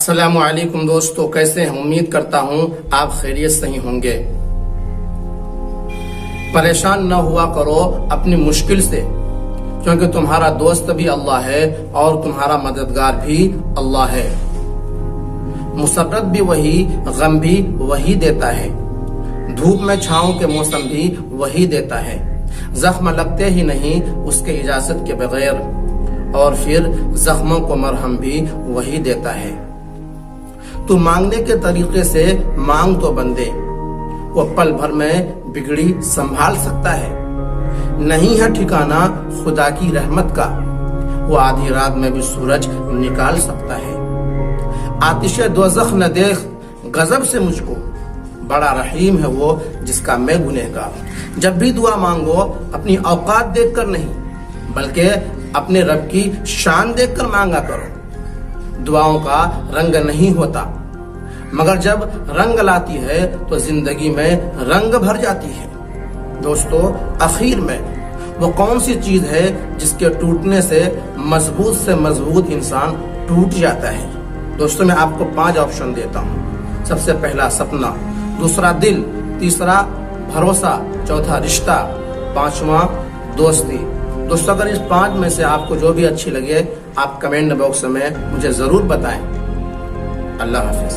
السلام علیکم دوستو، کیسے ہیں؟ امید کرتا ہوں آپ خیریت سے ہی ہوں گے۔ پریشان نہ ہوا کرو اپنی مشکل سے، کیونکہ تمہارا دوست بھی اللہ ہے اور تمہارا مددگار بھی اللہ ہے۔ مسرت بھی وہی، غم بھی وہی دیتا ہے، دھوپ میں چھاؤں کے موسم بھی وہی دیتا ہے، زخم لگتے ہی نہیں اس کے اجازت کے بغیر، اور پھر زخموں کو مرہم بھی وہی دیتا ہے۔ تو مانگنے کے طریقے سے مانگ تو بندے، وہ پل بھر میں بگڑی سنبھال سکتا ہے۔ نہیں ہے ٹھکانہ خدا کی رحمت کا، وہ آدھی رات میں بھی سورج نکال سکتا ہے۔ آتش دوزخ نہ دیکھ غضب سے مجھ کو، بڑا رحیم ہے وہ جس کا میں گنہگار۔ جب بھی دعا مانگو اپنی اوقات دیکھ کر نہیں، بلکہ اپنے رب کی شان دیکھ کر مانگا کرو۔ دعاؤں کا رنگ نہیں ہوتا، مگر جب رنگ لاتی ہے تو زندگی میں رنگ بھر جاتی ہے۔ دوستو، اخیر میں وہ کون سی چیز ہے جس کے ٹوٹنے سے مضبوط انسان ٹوٹ جاتا ہے؟ دوستو، میں آپ کو 5 آپشن دیتا ہوں۔ سب سے پہلا سپنا، دوسرا دل، تیسرا بھروسہ، چوتھا رشتہ، پانچواں دوستی۔ دوستو، اگر اس 5 میں سے آپ کو جو بھی اچھی لگے آپ کمنٹ باکس میں مجھے ضرور بتائیں۔ اللہ حافظ۔